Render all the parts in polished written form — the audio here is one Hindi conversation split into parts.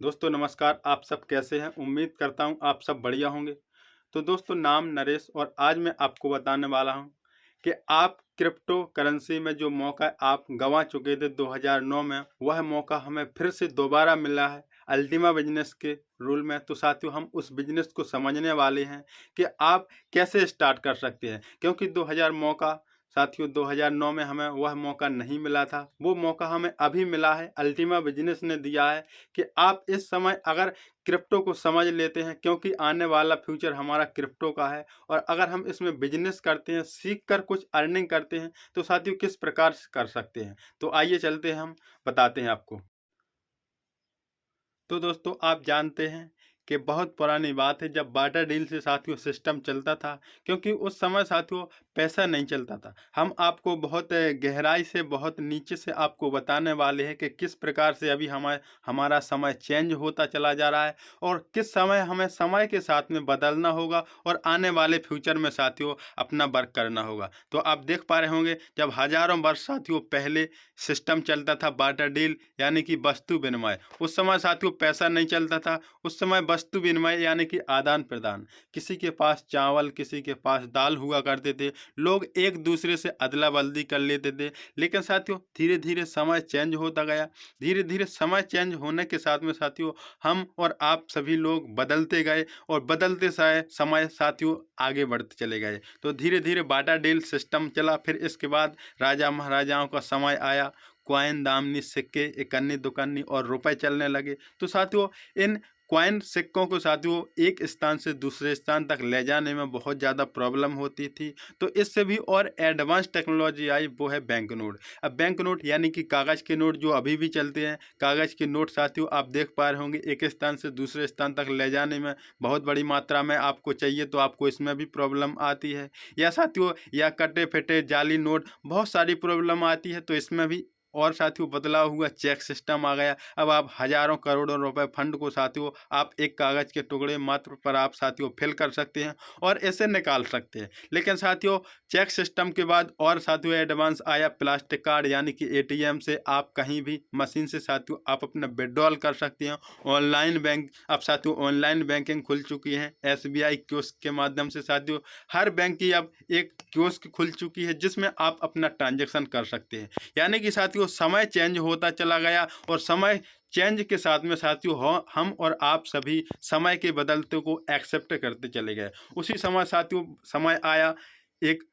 दोस्तों नमस्कार। आप सब कैसे हैं? उम्मीद करता हूं आप सब बढ़िया होंगे। तो दोस्तों नाम नरेश और आज मैं आपको बताने वाला हूं कि आप क्रिप्टो करेंसी में जो मौका आप गंवा चुके थे 2009 में, वह मौका हमें फिर से दोबारा मिला है अल्टीमा बिजनेस के रूल में। तो साथियों हम उस बिजनेस को समझने वाले हैं कि आप कैसे स्टार्ट कर सकते हैं, क्योंकि 2009 में हमें वह मौका नहीं मिला था। वो मौका हमें अभी मिला है, अल्टीमा बिजनेस ने दिया है कि आप इस समय अगर क्रिप्टो को समझ लेते हैं, क्योंकि आने वाला फ्यूचर हमारा क्रिप्टो का है। और अगर हम इसमें बिजनेस करते हैं, सीख कर कुछ अर्निंग करते हैं, तो साथियों किस प्रकार से कर सकते हैं, तो आइए चलते हैं, हम बताते हैं आपको। तो दोस्तों आप जानते हैं कि बहुत पुरानी बात है जब बाटा डील से साथियों सिस्टम चलता था, क्योंकि उस समय साथियों पैसा नहीं चलता था। हम आपको बहुत गहराई से, बहुत नीचे से आपको बताने वाले हैं कि किस प्रकार से अभी हमारा समय चेंज होता चला जा रहा है और किस समय हमें समय के साथ में बदलना होगा और आने वाले फ्यूचर में साथियों अपना वर्क करना होगा। तो आप देख पा रहे होंगे जब हजारों वर्ष साथियों पहले सिस्टम चलता था बाटा डील यानी कि वस्तु विनिमय, उस समय साथियों पैसा नहीं चलता था। उस समय वस्तु विनिमय यानी कि आदान प्रदान, किसी के पास चावल, किसी के पास दाल हुआ करते थे, लोग एक दूसरे से अदला बदली कर लेते थे। लेकिन साथियों धीरे धीरे समय चेंज होता गया। धीरे धीरे समय चेंज होने के साथ में साथियों हम और आप सभी लोग बदलते गए और बदलते समय साथियों आगे बढ़ते चले गए। तो धीरे धीरे बाटा डील सिस्टम चला। फिर इसके बाद राजा महाराजाओं का समय आया, कॉइन, दामनी, सिक्के, इकन्नी दुकन्नी और रुपए चलने लगे। तो साथियों इन कॉइन सिक्कों को साथियों एक स्थान से दूसरे स्थान तक ले जाने में बहुत ज़्यादा प्रॉब्लम होती थी। तो इससे भी और एडवांस टेक्नोलॉजी आई, वो है बैंक नोट। अब बैंक नोट यानी कि कागज़ के नोट जो अभी भी चलते हैं, कागज़ के नोट साथियों आप देख पा रहे होंगे एक स्थान से दूसरे स्थान तक ले जाने में बहुत बड़ी मात्रा में आपको चाहिए, तो आपको इसमें भी प्रॉब्लम आती है। या साथियों या कटे फिटे जाली नोट, बहुत सारी प्रॉब्लम आती है। तो इसमें भी और साथियों बदलाव हुआ, चेक सिस्टम आ गया। अब आप हजारों करोड़ों रुपए फंड को साथियों आप एक कागज के टुकड़े मात्र पर आप साथियों फिल कर सकते हैं और ऐसे निकाल सकते हैं। लेकिन साथियों चेक सिस्टम के बाद और साथियों एडवांस आया प्लास्टिक कार्ड यानी कि एटीएम से आप कहीं भी मशीन से साथियों आप अपना विड्रॉल कर सकते हैं। ऑनलाइन बैंक, अब साथियों ऑनलाइन बैंकिंग खुल चुकी है। एसबीआई कियोस्क के माध्यम से साथियों हर बैंक की अब एक कियोस्क खुल चुकी है जिसमें आप अपना ट्रांजेक्शन कर सकते हैं। यानी कि साथियों समय चेंज होता चला गया और समय चेंज के साथ में साथियों हम और आप सभी समय के बदलते को एक्सेप्ट करते चले गए। उसी समय साथियों समय आया एक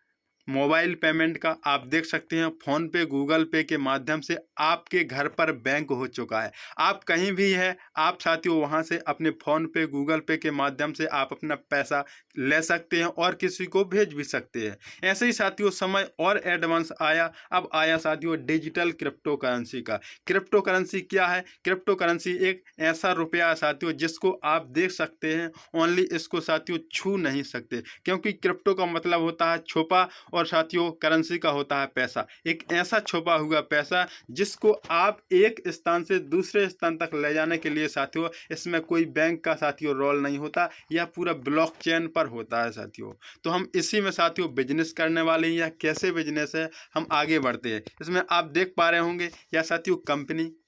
मोबाइल पेमेंट का। आप देख सकते हैं फ़ोन पे, गूगल पे के माध्यम से आपके घर पर बैंक हो चुका है। आप कहीं भी हैं, आप साथियों वहां से अपने फ़ोन पे, गूगल पे के माध्यम से आप अपना पैसा ले सकते हैं और किसी को भेज भी सकते हैं। ऐसे ही साथियों समय और एडवांस आया। अब आया साथियों डिजिटल क्रिप्टो करेंसी का। क्रिप्टो करेंसी क्या है? क्रिप्टो करेंसी एक ऐसा रुपया है साथियों जिसको आप देख सकते हैं, ओनली इसको साथियों छू नहीं सकते, क्योंकि क्रिप्टो का मतलब होता है छुपा और साथियों करेंसी का होता है पैसा। एक ऐसा छुपा हुआ पैसा जिसको आप एक स्थान से दूसरे स्थान तक ले जाने के लिए साथियों इसमें कोई बैंक का साथियों रोल नहीं होता, यह पूरा ब्लॉकचेन पर होता है साथियों। तो हम इसी में साथियों बिजनेस करने वाले हैं। या कैसे बिजनेस है, हम आगे बढ़ते हैं। इसमें आप देख पा रहे होंगे या साथियों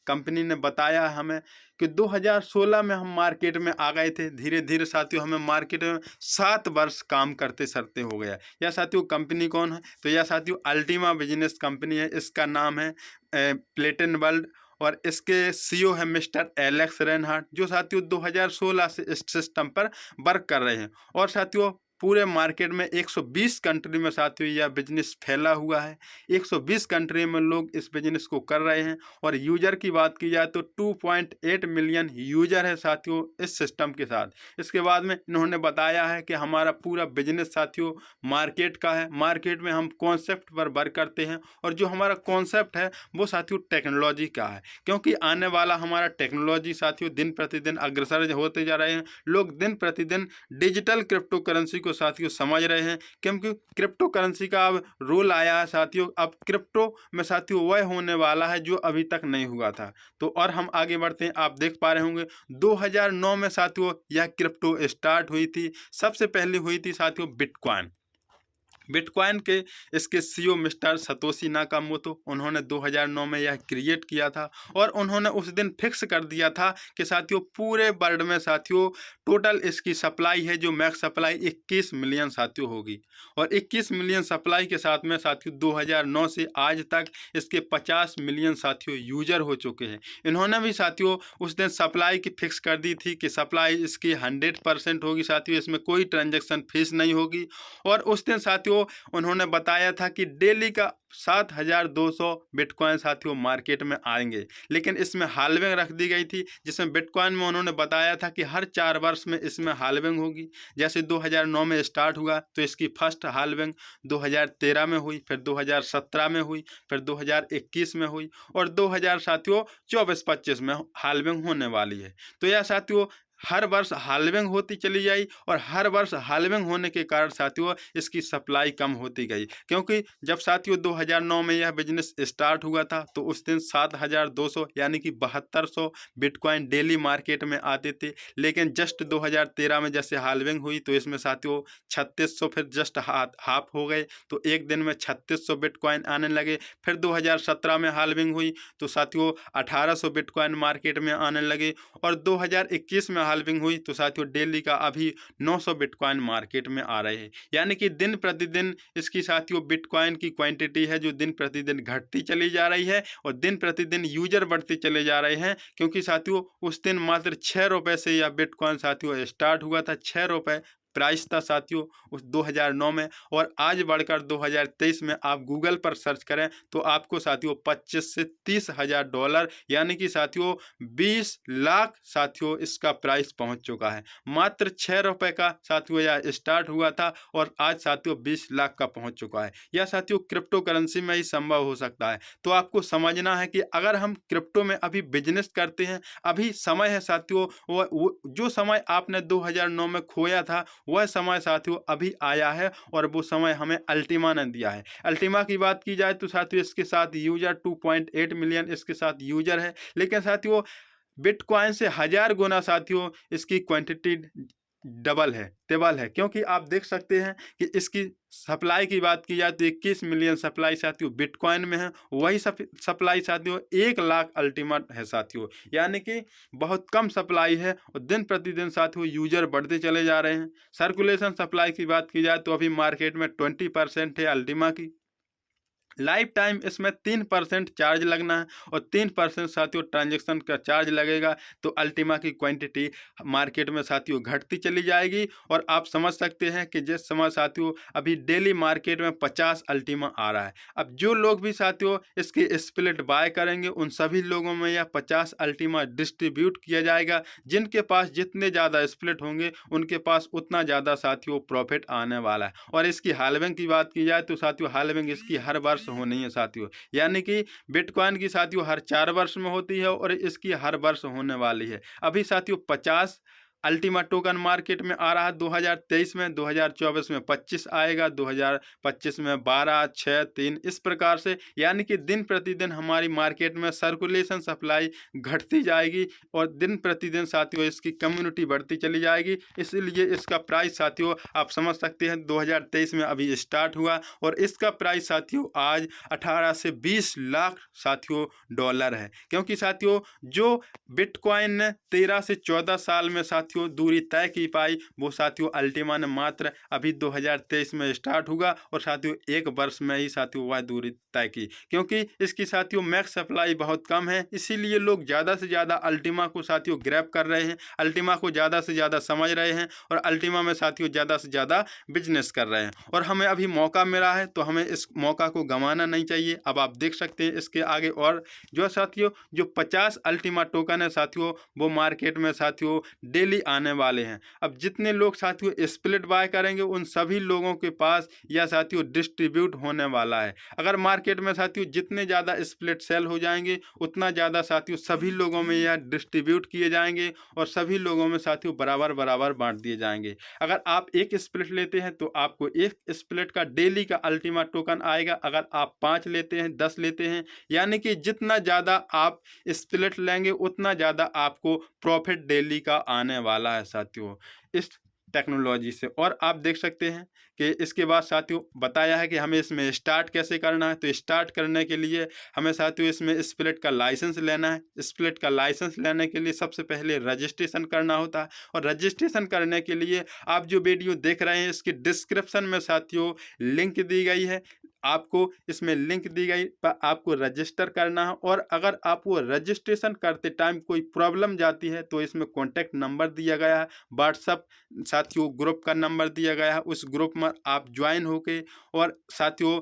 कंपनी ने बताया हमें कि 2016 में हम मार्केट में आ गए थे। धीरे धीरे साथियों हमें मार्केट में 7 वर्ष काम करते सरते हो गया। यह साथियों कंपनी कौन है? तो यह साथियों अल्टीमा बिजनेस कंपनी है। इसका नाम है प्लेटिन वर्ल्ड और इसके सीईओ है मिस्टर एलेक्स रेनहार्ट, जो साथियों 2016 से इस सिस्टम पर वर्क कर रहे हैं। और साथियों पूरे मार्केट में 120 कंट्री में साथियों यह बिजनेस फैला हुआ है। 120 कंट्री में लोग इस बिजनेस को कर रहे हैं। और यूजर की बात की जाए तो 2.8 मिलियन यूजर है साथियों इस सिस्टम के साथ। इसके बाद में इन्होंने बताया है कि हमारा पूरा बिजनेस साथियों मार्केट का है। मार्केट में हम कॉन्सेप्ट पर वर्क करते हैं और जो हमारा कॉन्सेप्ट है वो साथियों टेक्नोलॉजी का है, क्योंकि आने वाला हमारा टेक्नोलॉजी साथियों दिन प्रतिदिन अग्रसर होते जा रहे हैं। लोग दिन प्रतिदिन डिजिटल क्रिप्टो करेंसी को साथियों समझ रहे हैं, क्योंकि क्रिप्टो करेंसी का अब रूल आया है साथियों। अब क्रिप्टो में साथियों वह होने वाला है जो अभी तक नहीं हुआ था। तो और हम आगे बढ़ते हैं। आप देख पा रहे होंगे 2009 में साथियों यह क्रिप्टो स्टार्ट हुई थी। सबसे पहले हुई थी साथियों बिटकॉइन। बिटकॉइन के इसके सीईओ मिस्टर सतोशी नाकामोटो, उन्होंने 2009 में यह क्रिएट किया था और उन्होंने उस दिन फिक्स कर दिया था कि साथियों पूरे वर्ल्ड में साथियों टोटल इसकी सप्लाई है जो मैक्स सप्लाई 21 मिलियन साथियों होगी। और 21 मिलियन सप्लाई के साथ में साथियों 2009 से आज तक इसके 50 मिलियन साथियों यूजर हो चुके हैं। इन्होंने भी साथियों उस दिन सप्लाई की फिक्स कर दी थी कि सप्लाई इसकी 100% होगी साथियों, इसमें कोई ट्रांजेक्शन फीस नहीं होगी। और उस दिन साथियों उन्होंने बताया था कि डेली का 7,200 बिटकॉइन साथियों मार्केट में आएंगे, लेकिन इसमें हाल्विंग रख दी गई थी, जिसमें बिटकॉइन में उन्होंने बताया था कि हर 4 वर्ष में इसमें हाल्विंग होगी। जैसे 2009 में स्टार्ट हुआ तो इसकी फर्स्ट हाल्विंग 2013 में हुई, फिर 2017 में हुई, फिर 2021 में हुई और 2000 साथियों 24-25 में हाल्विंग होने वाली है। तो यह साथियों हर वर्ष हाल्विंग होती चली जाई और हर वर्ष हाल्विंग होने के कारण साथियों इसकी सप्लाई कम होती गई, क्योंकि जब साथियों 2009 में यह बिजनेस स्टार्ट हुआ था तो उस दिन 7,200 यानी कि 7200 बिटकॉइन डेली मार्केट में आते थे। लेकिन जस्ट 2013 में जैसे हाल्विंग हुई तो इसमें साथियों 3600 फिर जस्ट हाफ हो गए, तो एक दिन में 3600 बिटकॉइन आने लगे। फिर 2017 में हाल्विंग हुई तो साथियों 1800 बिटकॉइन मार्केट में आने लगे और 2021 में हाल्विंग हुई तो साथियों डेली का अभी 900 बिटकॉइन मार्केट में आ रहे हैं। यानी कि दिन प्रतिदिन इसकी साथियों बिटकॉइन की क्वांटिटी है जो दिन प्रतिदिन घटती चली जा रही है और दिन प्रतिदिन यूजर बढ़ते चले जा रहे हैं, क्योंकि साथियों उस दिन मात्र 6 रुपये से यह बिटकॉइन साथियों स्टार्ट हुआ था। 6 रुपये प्राइस था साथियों उस 2009 में और आज बढ़कर 2023 में आप गूगल पर सर्च करें तो आपको साथियों 25 से 30 हज़ार डॉलर यानी कि साथियों 20 लाख साथियों इसका प्राइस पहुंच चुका है। मात्र 6 रुपये का साथियों यह स्टार्ट हुआ था और आज साथियों 20 लाख का पहुंच चुका है। यह साथियों क्रिप्टो करेंसी में ही संभव हो सकता है। तो आपको समझना है कि अगर हम क्रिप्टो में अभी बिजनेस करते हैं, अभी समय है साथियों, वो जो समय आपने 2009 में खोया था वह समय साथियों अभी आया है और वो समय हमें अल्टीमा ने दिया है। अल्टीमा की बात की जाए तो साथियों इसके साथ यूजर 2.8 मिलियन इसके साथ यूजर है, लेकिन साथियों बिटकॉइन से 1000 गुना साथियों इसकी क्वांटिटी टेबल है, क्योंकि आप देख सकते हैं कि इसकी सप्लाई की बात की जाए तो 21 मिलियन सप्लाई साथियों बिटकॉइन में है, वही सप्लाई साथियों 1 लाख अल्टीमेट है साथियों, यानी कि बहुत कम सप्लाई है और दिन प्रतिदिन साथियों यूजर बढ़ते चले जा रहे हैं। सर्कुलेशन सप्लाई की बात की जाए तो अभी मार्केट में 20% है अल्टीमा की। लाइफ टाइम इसमें 3% चार्ज लगना है और 3% साथियों ट्रांजैक्शन का चार्ज लगेगा, तो अल्टीमा की क्वांटिटी मार्केट में साथियों घटती चली जाएगी। और आप समझ सकते हैं कि जिस समय साथियों अभी डेली मार्केट में 50 अल्टीमा आ रहा है, अब जो लोग भी साथियों इसके स्प्लिट बाय करेंगे उन सभी लोगों में यह 50 अल्टीमा डिस्ट्रीब्यूट किया जाएगा। जिनके पास जितने ज़्यादा स्प्लिट होंगे उनके पास उतना ज़्यादा साथियों प्रॉफिट आने वाला है। और इसकी हाल्विंग की बात की जाए तो साथियों हाल्विंग इसकी हर वर्ष होनी है साथियों, यानी कि बिटकॉइन की साथियों हर 4 वर्ष में होती है और इसकी हर वर्ष होने वाली है। अभी साथियों 50 अल्टीमा टोकन मार्केट में आ रहा है 2023 में, 2024 में 25 आएगा, 2025 में 12, 6, 3 इस प्रकार से, यानी कि दिन प्रतिदिन हमारी मार्केट में सर्कुलेशन सप्लाई घटती जाएगी और दिन प्रतिदिन साथियों इसकी कम्युनिटी बढ़ती चली जाएगी। इसलिए इसका प्राइस साथियों आप समझ सकते हैं 2023 में अभी स्टार्ट हुआ और इसका प्राइस साथियों आज 18 से 20 लाख साथियों डॉलर है, क्योंकि साथियों जो बिटकॉइन ने 13 से 14 साल में साथियों दूरी तय की पाई वो साथियों अल्टीमा ने मात्र अभी 2023 में स्टार्ट हुआ और साथियों 1 वर्ष में ही साथियों वह दूरी तय की, क्योंकि इसकी साथियों मैक्स सप्लाई बहुत कम है। इसीलिए लोग ज़्यादा से ज़्यादा अल्टीमा को साथियों ग्रैब कर रहे हैं, अल्टीमा को ज़्यादा से ज़्यादा समझ रहे हैं और अल्टीमा में साथियों ज़्यादा से ज़्यादा बिजनेस कर रहे हैं। और हमें अभी मौका मिला है तो हमें इस मौका को गंवाना नहीं चाहिए। अब आप देख सकते हैं इसके आगे और जो साथियों जो 50 अल्टीमा टोकन है साथियों वो मार्केट में साथियों डेली आने वाले हैं। अब जितने लोग साथियों स्प्लिट बाय करेंगे उन सभी लोगों के पास यह साथियों डिस्ट्रीब्यूट होने वाला है। अगर मार्केट में साथियों जितने ज़्यादा स्प्लिट सेल हो जाएंगे उतना ज़्यादा साथियों सभी लोगों में यह डिस्ट्रीब्यूट किए जाएंगे और सभी लोगों में साथियों बराबर बराबर बांट दिए जाएंगे। अगर आप एक स्प्लिट लेते हैं तो आपको एक स्प्लिट का डेली का अल्टीमा टोकन आएगा। अगर आप 5 लेते हैं, 10 लेते हैं, यानी कि जितना ज़्यादा आप स्प्लिट लेंगे उतना ज़्यादा आपको प्रॉफिट डेली का आने वाला है साथियों। इस टेक्नोलॉजी से। और आप देख सकते हैं कि इसके बाद साथियों बताया है कि हमें इसमें स्टार्ट कैसे करना है। तो स्टार्ट करने के लिए हमें साथियों इसमें स्प्लिट का लाइसेंस लेना है। स्प्लिट का लाइसेंस लेने के लिए सबसे पहले रजिस्ट्रेशन करना होता है, और रजिस्ट्रेशन करने के लिए आप जो वीडियो देख रहे हैं इसकी डिस्क्रिप्शन में साथियों लिंक दी गई है। आपको इसमें लिंक दी गई पर आपको रजिस्टर करना है, और अगर आप वो रजिस्ट्रेशन करते टाइम कोई प्रॉब्लम जाती है तो इसमें कॉन्टैक्ट नंबर दिया गया है, व्हाट्सअप साथियों ग्रुप का नंबर दिया गया है, उस ग्रुप में आप ज्वाइन होके और साथियों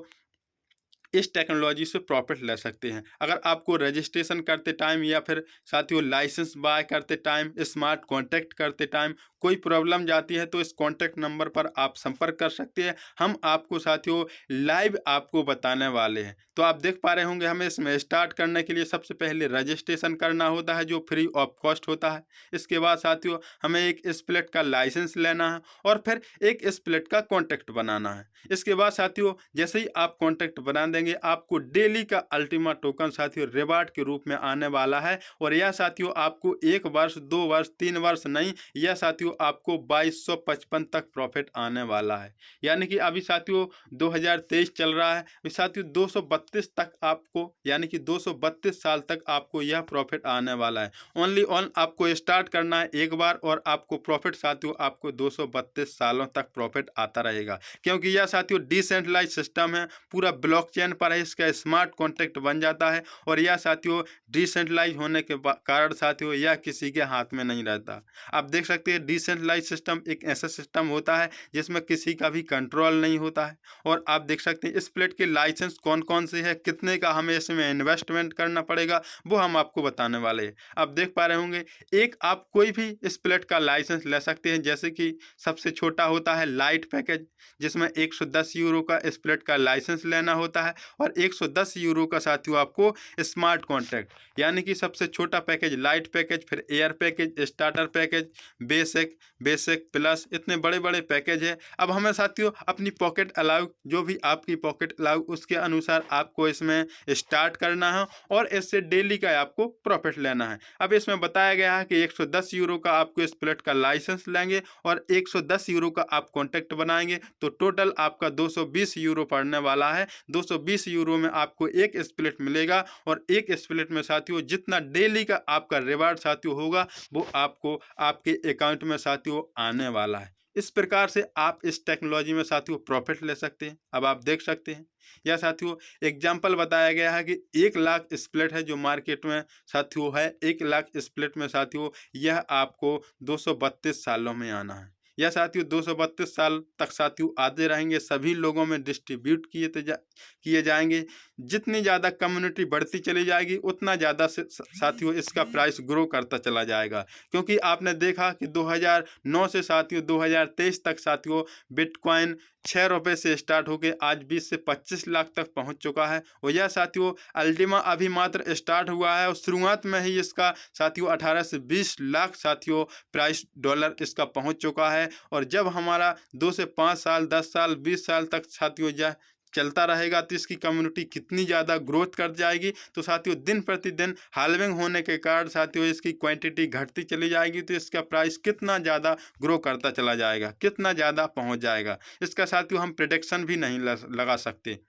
इस टेक्नोलॉजी से प्रॉफिट ले सकते हैं। अगर आपको रजिस्ट्रेशन करते टाइम या फिर साथियों लाइसेंस बाय करते टाइम, स्मार्ट कॉन्टैक्ट करते टाइम कोई प्रॉब्लम जाती है तो इस कॉन्टैक्ट नंबर पर आप संपर्क कर सकते हैं। हम आपको साथियों लाइव आपको बताने वाले हैं। तो आप देख पा रहे होंगे हमें इसमें स्टार्ट करने के लिए सबसे पहले रजिस्ट्रेशन करना होता है जो फ्री ऑफ कॉस्ट होता है। इसके बाद साथियों हमें एक स्प्लिट का लाइसेंस लेना है और फिर एक स्प्लिट का कॉन्टैक्ट बनाना है। इसके बाद साथियों जैसे ही आप कॉन्टैक्ट बना देंगे आपको डेली का अल्टीमा टोकन साथियों रिवार्ड के रूप में आने वाला है, और यह साथियों आपको 1 वर्ष 2 वर्ष 3 वर्ष नहीं, यह साथियों आपको 2255 तक प्रॉफिट आने वाला है। यानी कि अभी साथियों 2023 चल रहा है, साथियों 232 तक आपको यानी कि 232 साल तक आपको यह प्रॉफिट आने वाला है। ओनली ऑन आपको स्टार्ट करना है एक बार और आपको प्रॉफिट साथियों आपको 232 सालों तक प्रॉफिट आता रहेगा, क्योंकि यह साथियों डिसेंट्रलाइज सिस्टम है, पूरा ब्लॉकचेन पर है, इसका स्मार्ट कॉन्ट्रैक्ट बन जाता है, और यह साथियों डिसेंट्रलाइज होने के कारण साथियों यह किसी के हाथ में नहीं रहता। आप देख सकते हैं डिसेंट्रलाइज सिस्टम एक ऐसा सिस्टम होता है जिसमें किसी का भी कंट्रोल नहीं होता है। और आप देख सकते हैं स्प्लिट के लाइसेंस कौन कौन से हैं, कितने का हमें इसमें इन्वेस्टमेंट करना पड़ेगा वो हम आपको बताने वाले हैं। आप देख पा रहे होंगे एक आप कोई भी स्प्लिट का लाइसेंस ले सकते हैं, जैसे कि सबसे छोटा होता है लाइट पैकेज जिसमें 110 यूरो का स्प्लिट का लाइसेंस लेना होता है, और 110 यूरो का साथियों आपको स्मार्ट कॉन्ट्रैक्ट यानी कि सबसे छोटा पैकेज लाइट पैकेज, फिर air package, starter package, basic, basic plus, इतने बड़े बड़े पैकेज है। अब हमें साथियों अपनी पॉकेट अलाउ जो भी आपकी पॉकेट अलाउ उसके अनुसार आपको इसमें स्टार्ट करना है और इससे डेली का आपको प्रॉफिट लेना है। अब इसमें बताया गया है कि 110 यूरो का आपको स्प्लिट का लाइसेंस लेंगे और 110 यूरो का आप कॉन्टैक्ट बनाएंगे तो टोटल आपका 220 यूरो पड़ने वाला है। 220 यूरो में आपको एक स्प्लिट मिलेगा, और एक स्प्लिट में साथियों जितना डेली का आपका रिवार्ड साथियों होगा वो आपको आपके अकाउंट में साथियों आने वाला है। इस प्रकार से आप इस टेक्नोलॉजी में साथियों प्रॉफिट ले सकते हैं। अब आप देख सकते हैं यह साथियों एग्जाम्पल बताया गया है कि 1 लाख स्प्लिट है जो मार्केट में साथियों है। 1 लाख स्प्लिट में साथियों यह आपको 232 सालों में आना है। यह साथियों 232 साल तक साथियों आते रहेंगे, सभी लोगों में डिस्ट्रीब्यूट किए जाएंगे। जितनी ज़्यादा कम्युनिटी बढ़ती चली जाएगी उतना ज़्यादा साथियों इसका प्राइस ग्रो करता चला जाएगा, क्योंकि आपने देखा कि 2009 से साथियों 2023 तक साथियों बिटकॉइन 6 रुपये से स्टार्ट होकर आज 20 से 25 लाख तक पहुंच चुका है। और यह साथियों अल्टीमा अभी मात्र स्टार्ट हुआ है और शुरुआत में ही इसका साथियों 18 से 20 लाख साथियों प्राइस डॉलर इसका पहुंच चुका है। और जब हमारा 2 से 5 साल 10 साल 20 साल तक साथियों यह चलता रहेगा तो इसकी कम्युनिटी कितनी ज़्यादा ग्रोथ कर जाएगी। तो साथियों दिन प्रतिदिन हाल्विंग होने के कारण साथियों इसकी क्वांटिटी घटती चली जाएगी, तो इसका प्राइस कितना ज़्यादा ग्रो करता चला जाएगा, कितना ज़्यादा पहुंच जाएगा, इसका साथियों हम प्रेडिक्शन भी नहीं लगा सकते।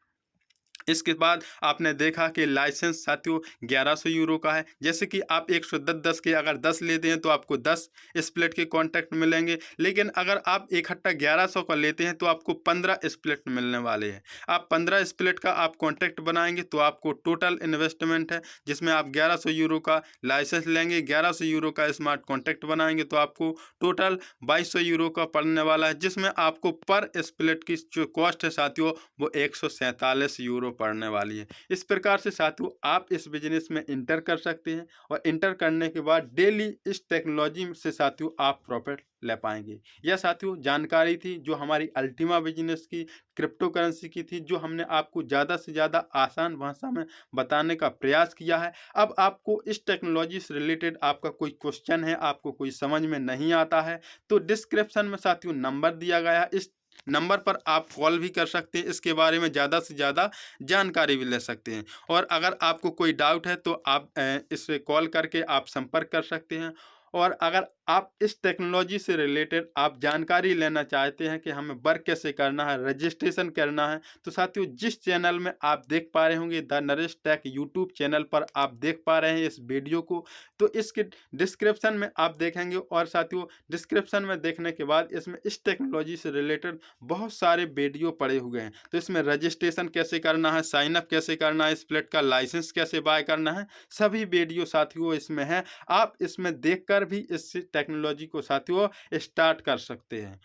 इसके बाद आपने देखा कि लाइसेंस साथियों 1100 यूरो का है। जैसे कि आप 110 के अगर 10 लेते हैं तो आपको 10 स्प्लिट के कॉन्टैक्ट मिलेंगे, लेकिन अगर आप इकट्ठा 1100 का लेते हैं तो आपको 15 स्प्लिट मिलने वाले हैं। आप 15 स्प्लिट का आप कॉन्टैक्ट बनाएंगे तो आपको टोटल इन्वेस्टमेंट है जिसमें आप 1100 यूरो का लाइसेंस लेंगे, 1100 यूरो का स्मार्ट कॉन्टैक्ट बनाएंगे तो आपको टोटल 2200 यूरो का पड़ने वाला है, जिसमें आपको पर स्प्लिट की जो कॉस्ट है साथियों वो 147 यूरो पड़ने वाली है। इस प्रकार से साथियों आप इस बिजनेस में इंटर कर सकते हैं, और इंटर करने के बाद डेली इस टेक्नोलॉजी से साथियों आप प्रॉफिट ले पाएंगे। यह साथियों जानकारी थी जो हमारी अल्टीमा बिजनेस की क्रिप्टो करेंसी की थी, जो हमने आपको ज़्यादा से ज़्यादा आसान भाषा में बताने का प्रयास किया है। अब आपको इस टेक्नोलॉजी से रिलेटेड आपका कोई क्वेश्चन है, आपको कोई समझ में नहीं आता है तो डिस्क्रिप्शन में साथियों नंबर दिया गया है, इस नंबर पर आप कॉल भी कर सकते हैं, इसके बारे में ज़्यादा से ज़्यादा जानकारी भी ले सकते हैं। और अगर आपको कोई डाउट है तो आप इस पे कॉल करके आप संपर्क कर सकते हैं। और अगर आप इस टेक्नोलॉजी से रिलेटेड आप जानकारी लेना चाहते हैं कि हमें वर्क कैसे करना है, रजिस्ट्रेशन करना है, तो साथियों जिस चैनल में आप देख पा रहे होंगे the Naresh take YouTube channel पर आप देख पा रहे हैं इस वीडियो को, तो इसके डिस्क्रिप्शन में आप देखेंगे और साथियों डिस्क्रिप्शन में देखने के बाद इसमें इस टेक्नोलॉजी से रिलेटेड बहुत सारे वीडियो पड़े हुए हैं। तो इसमें रजिस्ट्रेशन कैसे करना है, साइन अप कैसे करना है, इस प्लेट का लाइसेंस कैसे बाय करना है, सभी वीडियो साथियों इसमें है। आप इसमें देखकर भी इस टेक्नोलॉजी को साथियों स्टार्ट कर सकते हैं।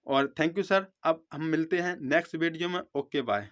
और थैंक यू सर। अब हम मिलते हैं नेक्स्ट वीडियो में। Okay bye.